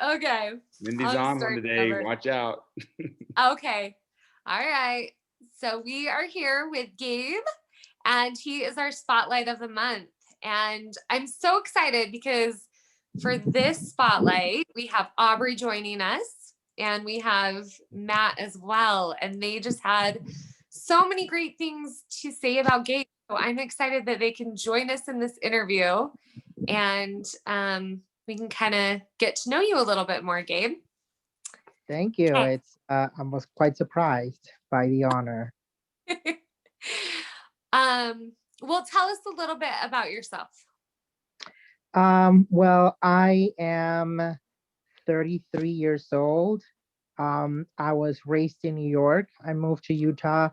Okay. Mindy's on one today. Watch out. Okay. All right. So we are here with Gabe, and he is our spotlight of the month. And I'm so excited because for this spotlight, we have Aubrey joining us and we have Matt as well. And they just had so many great things to say about Gabe. So I'm excited that they can join us in this interview and we can kind of get to know you a little bit more, Gabe. Thank you. Okay. It's I was quite surprised by the honor. Well, tell us a little bit about yourself. Well, I am 33 years old. I was raised in New York. I moved to Utah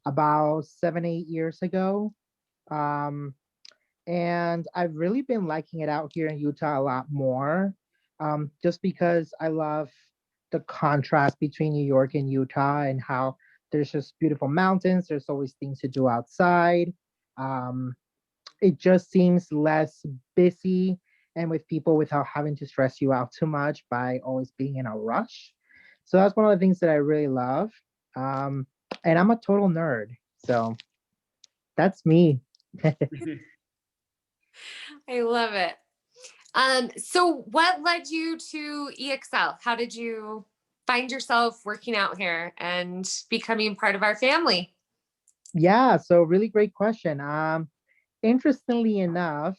about 7, 8 years ago. Um, and I've really been liking it out here in Utah a lot more. Just because I love the contrast between New York and Utah and how there's just beautiful mountains. There's always things to do outside. Um, it just seems less busy and with people without having to stress you out too much by always being in a rush. So that's one of the things that I really love. Um, and I'm a total nerd. So that's me. I love it. So what led you to EXL? How did you find yourself working out here and becoming part of our family? Yeah, so really great question. Interestingly enough,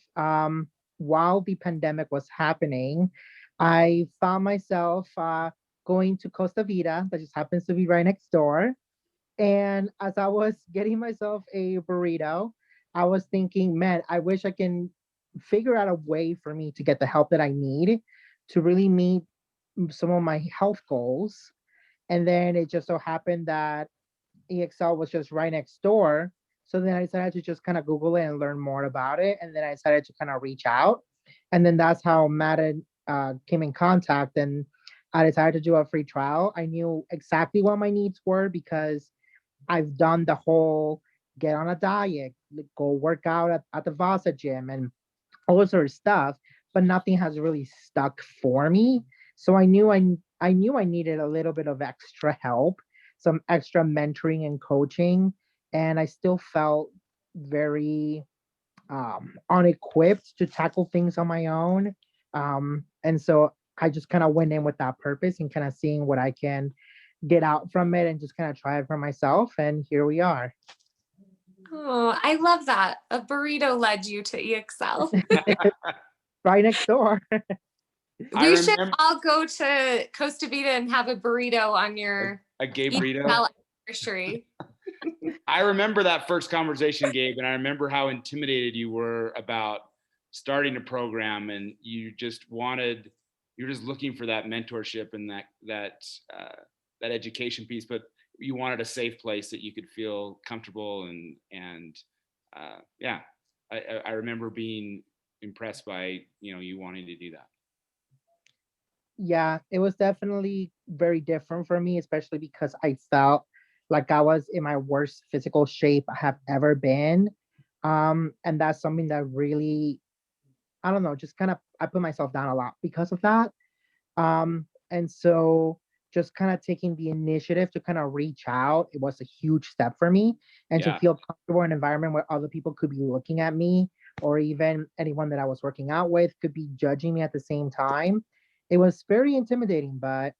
while the pandemic was happening, I found myself going to Costa Vida, that just happens to be right next door. And as I was getting myself a burrito, I was thinking, man, I wish I can figure out a way for me to get the help that I need to really meet some of my health goals. And then it just so happened that EXL was just right next door. So then I decided to just kind of Google it and learn more about it. And then I decided to kind of reach out. And then that's how Matt came in contact. And I decided to do a free trial. I knew exactly what my needs were because I've done the whole get on a diet, go work out at the Vasa gym and all sort of stuff, but nothing has really stuck for me. So I knew I needed a little bit of extra help, some extra mentoring and coaching, and I still felt very unequipped to tackle things on my own. And so I just kind of went in with that purpose and kind of seeing what I can get out from it and just kind of try it for myself. And here we are. Oh, I love that. A burrito led you to EXL. Right next door. We should all go to Costa Vida and have a burrito on your a Gabe burrito EXL anniversary. I remember that first conversation, Gabe, and I remember how intimidated you were about starting a program, and you were just looking for that mentorship and that education piece, but you wanted a safe place that you could feel comfortable and yeah, I remember being impressed by you wanting to do that. Yeah, it was definitely very different for me, especially because I felt like I was in my worst physical shape I have ever been. And that's something that really, I don't know, just kind of I put myself down a lot because of that. And so just kind of taking the initiative to kind of reach out, it was a huge step for me. And to feel comfortable in an environment where other people could be looking at me, or even anyone that I was working out with could be judging me at the same time. It was very intimidating, but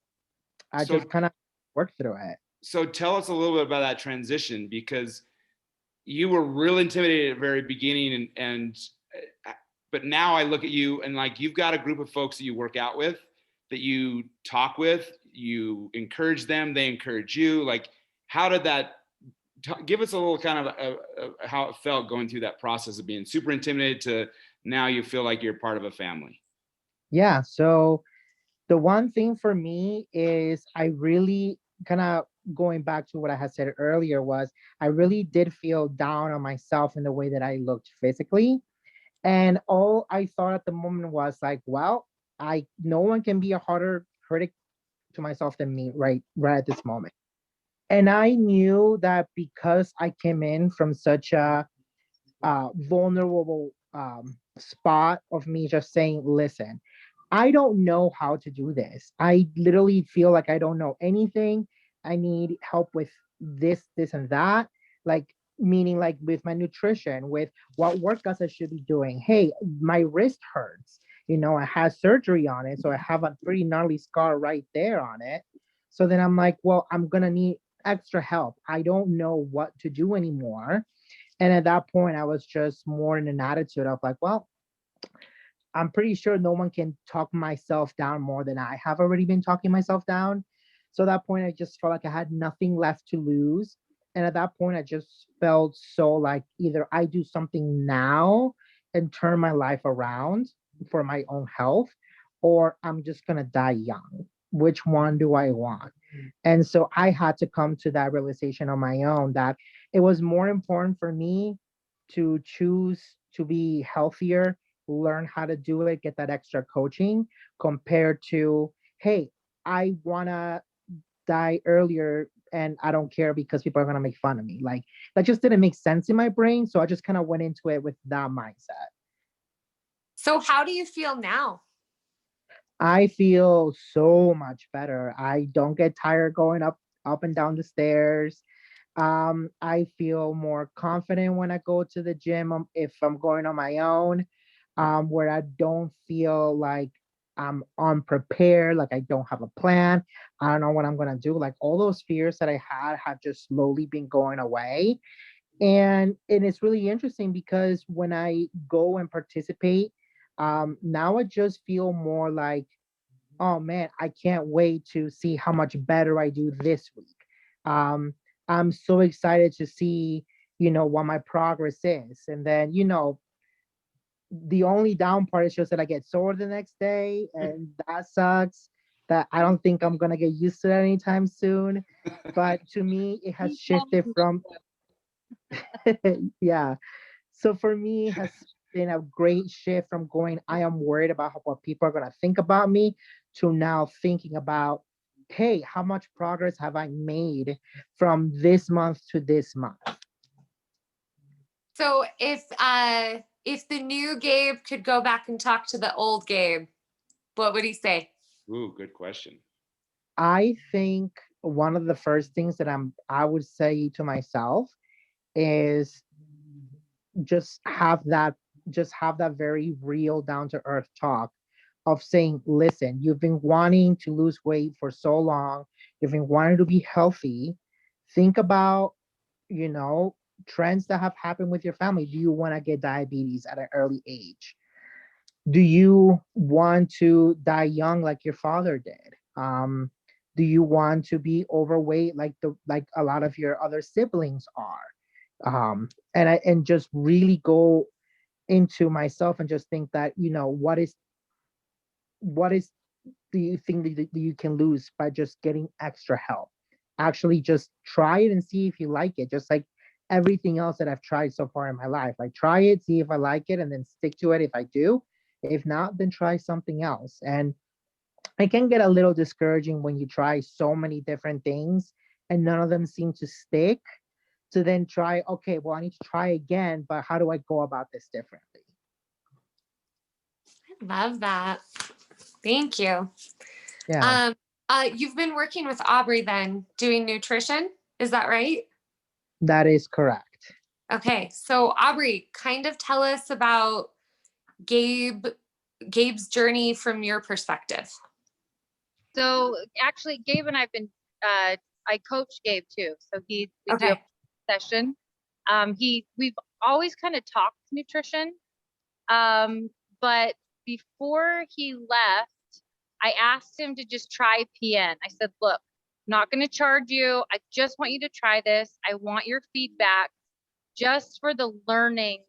I just kind of worked through it. So tell us a little bit about that transition, because you were real intimidated at the very beginning, but now I look at you and like you've got a group of folks that you work out with, that you talk with, you encourage them, they encourage you. Like, how did that? Give us a little kind of how it felt going through that process of being super intimidated to now you feel like you're part of a family. Yeah. So the one thing for me is I really kind of going back to what I had said earlier was I really did feel down on myself in the way that I looked physically. And all I thought at the moment was like, well, no one can be a harder critic to myself than me right at this moment. And I knew that because I came in from such a vulnerable spot of me just saying, listen, I don't know how to do this. I literally feel like I don't know anything. I need help with this, and that. Like, meaning like with my nutrition, with what workouts I should be doing. Hey, my wrist hurts. I had surgery on it, so I have a pretty gnarly scar right there on it. So then I'm like, well, I'm gonna need extra help. I don't know what to do anymore. And at that point, I was just more in an attitude of like, well, I'm pretty sure no one can talk myself down more than I have already been talking myself down. So at that point, I just felt like I had nothing left to lose. And at that point, I just felt so like either I do something now and turn my life around for my own health, or I'm just going to die young. Which one do I want? And so I had to come to that realization on my own that it was more important for me to choose to be healthier, learn how to do it, get that extra coaching compared to, hey, I want to die earlier and I don't care because people are going to make fun of me. Like, that just didn't make sense in my brain. So I just kind of went into it with that mindset. So how do you feel now? I feel so much better. I don't get tired going up and down the stairs. I feel more confident when I go to the gym, if I'm going on my own, where I don't feel like I'm unprepared, like I don't have a plan. I don't know what I'm gonna do. Like, all those fears that I had have just slowly been going away. And it's really interesting because when I go and participate, now I just feel more like, oh man, I can't wait to see how much better I do this week. Um, I'm so excited to see, what my progress is. And then, the only down part is just that I get sore the next day, and that sucks. That I don't think I'm gonna get used to that anytime soon. But to me, it has shifted from yeah. So for me, it has been a great shift from going, I am worried about what people are going to think about me, to now thinking about, hey, how much progress have I made from this month to this month? So if the new Gabe could go back and talk to the old Gabe, what would he say? Ooh, good question. I think one of the first things that I would say to myself is just have that just have that very real down to earth talk of saying, listen, you've been wanting to lose weight for so long, you've been wanting to be healthy. Think about, you know trends that have happened with your family. Do you want to get diabetes at an early age? Do you want to die young like your father did? Do you want to be overweight like a lot of your other siblings are? And just really go into myself and just think that, what is do you think that you can lose by just getting extra help? Actually, just try it and see if you like it. Just like everything else that I've tried so far in my life, I try it, see if I like it, and then stick to it if I do. If not, then try something else. And it can get a little discouraging when you try so many different things and none of them seem to stick, to then try, okay, well, I need to try again, but how do I go about this differently? Love that. Thank you. Yeah, Um, you've been working with Aubrey then doing nutrition. Is that right? that is correct. Okay. So Aubrey, kind of tell us about Gabe, Gabe's journey from your perspective. So actually, Gabe and I've been, I coach Gabe too. So we do Okay. a session. We've always kind of talked nutrition. But before he left, I asked him to just try PN. I said, look, I'm not going to charge you. I just want you to try this. I want your feedback just for the learning,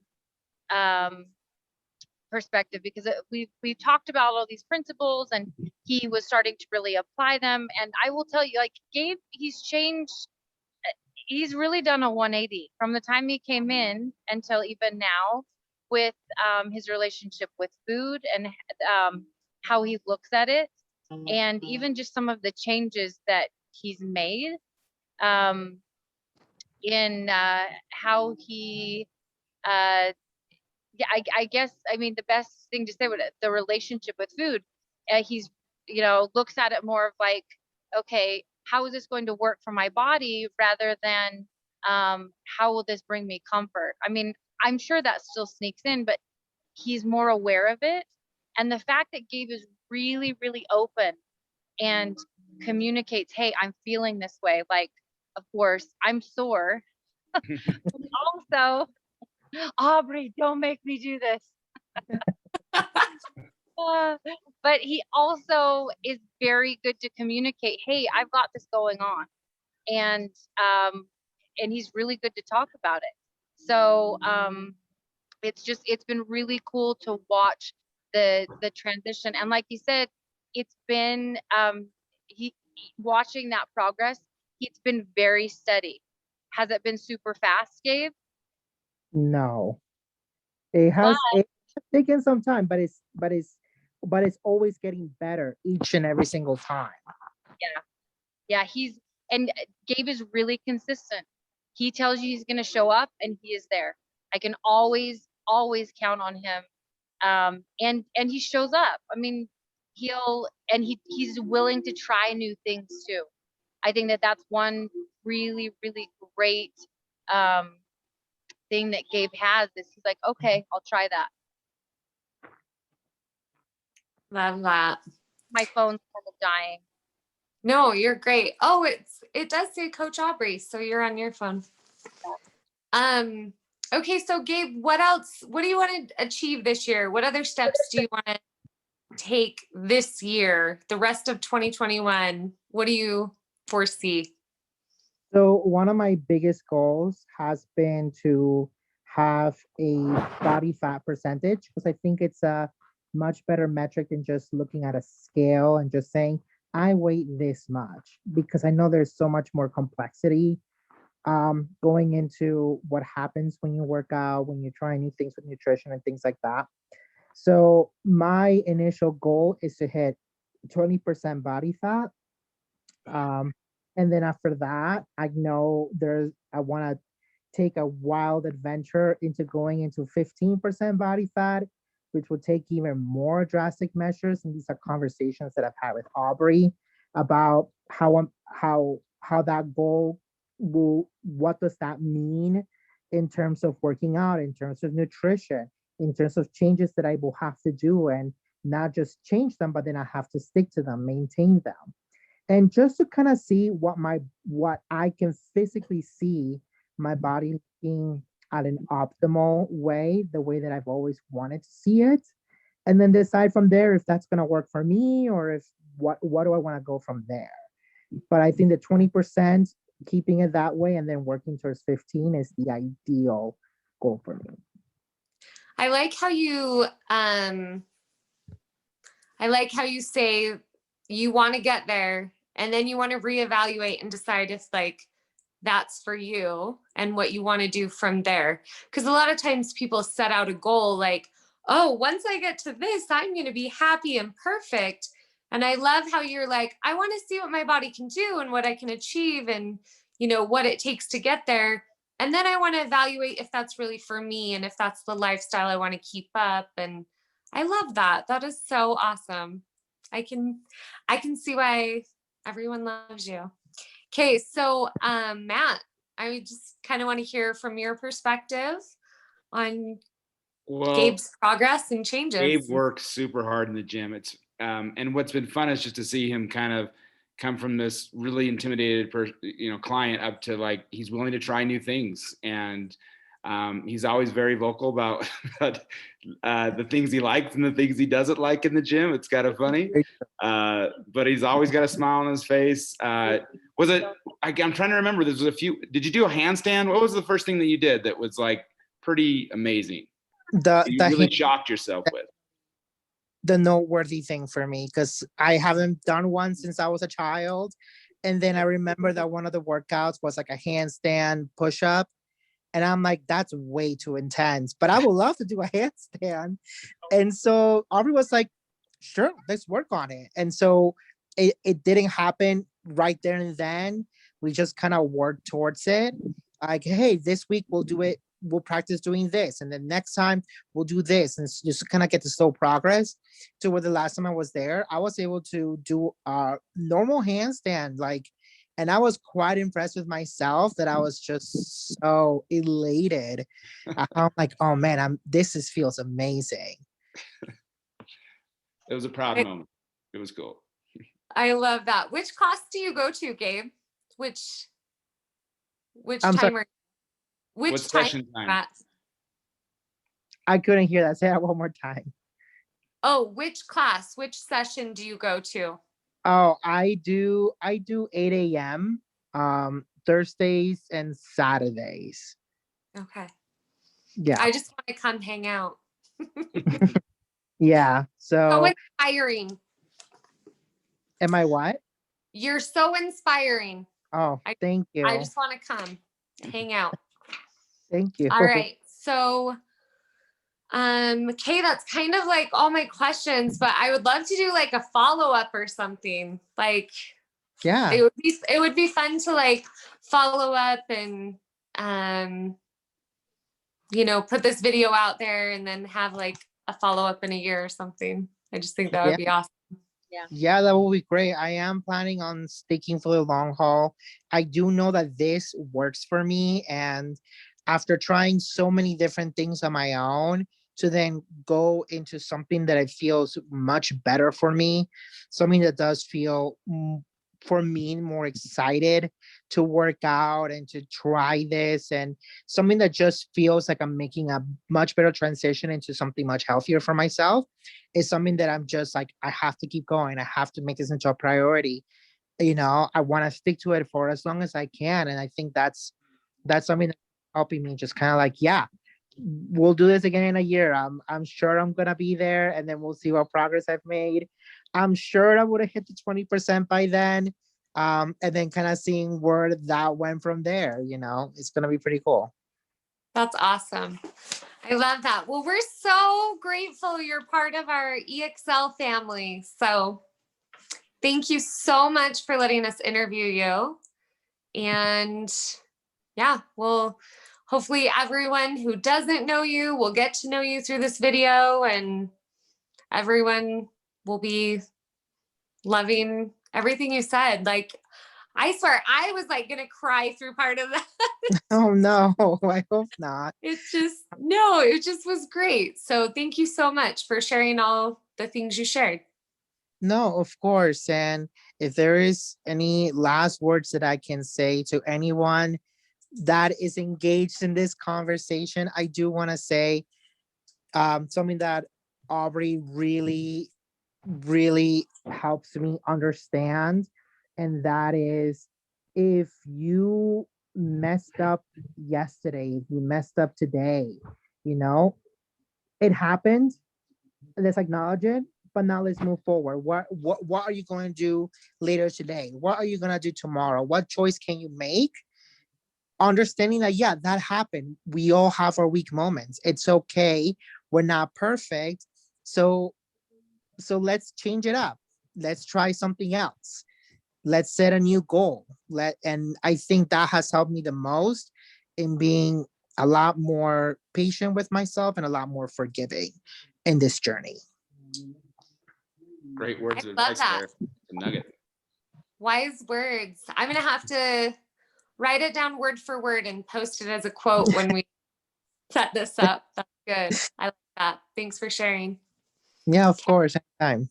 um, perspective, because we've talked about all these principles and he was starting to really apply them. And I will tell you, like, Gabe, he's changed. He's really done a 180 from the time he came in until even now, with his relationship with food and how he looks at it, and even just some of the changes that he's made, um, in how he yeah, I guess, I mean, the best thing to say with it, the relationship with food. he's, you know, looks at it more of like, okay, how is this going to work for my body rather than how will this bring me comfort? I mean, I'm sure that still sneaks in, but he's more aware of it. And the fact that Gabe is really, really open and communicates, hey, I'm feeling this way. Like, of course, I'm sore. Also, Aubrey, don't make me do this. But he also is very good to communicate, hey, I've got this going on. And he's really good to talk about it. So it's been really cool to watch the transition. And like you said, it's been he watching that progress, it's been very steady. Has it been super fast, Gabe? No, it has taken some time, but it's always getting better each and every single time. Yeah, and Gabe is really consistent. He tells you he's going to show up and he is there. I can always count on him. And he shows up. I mean, he's willing to try new things too. I think that that's one really, really great thing that Gabe has, is he's like, okay, I'll try that. Love that. My phone's kind of dying. No, you're great. Oh, it does say Coach Aubrey, so you're on your phone. Okay, so Gabe, what do you want to achieve this year? What other steps do you want to take this year, the rest of 2021? What do you foresee? So one of my biggest goals has been to have a body fat percentage, because I think it's a much better metric than just looking at a scale and just saying, I weigh this much, because I know there's so much more complexity going into what happens when you work out, when you try new things with nutrition and things like that. So my initial goal is to hit 20% body fat. And then after that, I know I want to take a wild adventure into going into 15% body fat, which will take even more drastic measures. And these are conversations that I've had with Aubrey about how that goal what does that mean in terms of working out, in terms of nutrition, in terms of changes that I will have to do, and not just change them, but then I have to stick to them, maintain them. And just to kind of see what I can physically see my body looking at an optimal way, the way that I've always wanted to see it. And then decide from there if that's going to work for me, or if what do I want to go from there. But I think the 20%, keeping it that way and then working towards 15 is the ideal goal for me. I like how you say you want to get there and then you want to reevaluate and decide if like that's for you and what you want to do from there. Because a lot of times people set out a goal like, oh, once I get to this, I'm going to be happy and perfect. And I love how you're like, I want to see what my body can do and what I can achieve and, you know, what it takes to get there. And then I want to evaluate if that's really for me and if that's the lifestyle I want to keep up. And I love that. That is so awesome. I can see why everyone loves you. Okay, so Matt, I just kind of want to hear from your perspective on Gabe's progress and changes. Gabe works super hard in the gym. It's and what's been fun is just to see him kind of come from this really intimidated client up to like he's willing to try new things, and he's always very vocal about the things he likes and the things he doesn't like in the gym. It's kind of funny, but he's always got a smile on his face. I'm trying to remember. There was a few. Did you do a handstand? What was the first thing that you did that was like pretty amazing? You really shocked yourself with? The noteworthy thing for me, because I haven't done one since I was a child. And then I remember that one of the workouts was like a handstand push-up. And I'm like, that's way too intense, but I would love to do a handstand. And so Aubrey was like, sure, let's work on it. And so it didn't happen right there and then. We just kind of worked towards it. Like, hey, this week we'll do it we'll practice doing this, and then next time we'll do this, and just kind of get the slow progress to where the last time I was there, I was able to do a normal handstand, like, and I was quite impressed with myself that I was just so elated. I'm like, oh man, feels amazing. It was a proud moment. It was cool. I love that. Which class do you go to, Gabe? Which I'm sorry. timer? Which What session time? At? I couldn't hear that. Say that one more time. Oh, which class? Which session do you go to? Oh, I do 8 a.m. Thursdays and Saturdays. Okay. Yeah. I just want to come hang out. Yeah. So inspiring. Am I what? You're so inspiring. Oh, thank you. I just want to come hang out. Thank you. All right. So, okay, that's kind of like all my questions, but I would love to do like a follow-up or something. Like, yeah, it would be fun to like follow up and you know, put this video out there and then have like a follow-up in a year or something. I just think that would be awesome. Yeah, that will be great. I am planning on sticking for the long haul. I do know that this works for me, and after trying so many different things on my own, to then go into something that it feels much better for me, something that does feel for me more excited to work out and to try this, and something that just feels like I'm making a much better transition into something much healthier for myself, is something that I'm just like, I have to keep going. I have to make this into a priority. You know, I want to stick to it for as long as I can. And I think that's something that's helping me just kind of like, yeah, we'll do this again in a year. I'm sure I'm gonna be there, and then we'll see what progress I've made. I'm sure I would have hit the 20% by then. And then kind of seeing where that went from there, you know, it's gonna be pretty cool. That's awesome. I love that. Well, we're so grateful you're part of our EXL family. So thank you so much for letting us interview you. And yeah, well, hopefully everyone who doesn't know you will get to know you through this video, and everyone will be loving everything you said. Like, I swear, I was like gonna cry through part of that. Oh no, I hope not. It just was great. So thank you so much for sharing all the things you shared. No, of course. And if there is any last words that I can say to anyone that is engaged in this conversation, I do want to say something that Aubrey really, really helps me understand. And that is, if you messed up yesterday, if you messed up today, you know, it happened. Let's acknowledge it. But now let's move forward. What are you going to do later today? What are you going to do tomorrow? What choice can you make? Understanding that, yeah, that happened. We all have our weak moments. It's okay. We're not perfect. So let's change it up. Let's try something else. Let's set a new goal. And I think that has helped me the most in being a lot more patient with myself and a lot more forgiving in this journey. Great words I of love advice that. there. The nugget. Wise words. I'm gonna have to write it down word for word and post it as a quote when we set this up. That's good. I like that. Thanks for sharing. Yeah, of course. Anytime.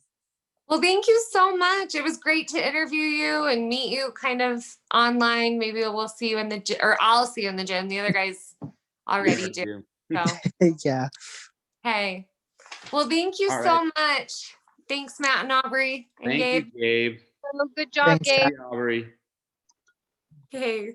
Well, thank you so much. It was great to interview you and meet you kind of online. Maybe we'll see you in the gym, or I'll see you in the gym. The other guys already do. So, Yeah. hey. Well, thank you All so right. much. Thanks, Matt and Aubrey and Thank Gabe. you, Gabe. Oh, good job, Thanks, Gabe. Thank you, Aubrey. Okay.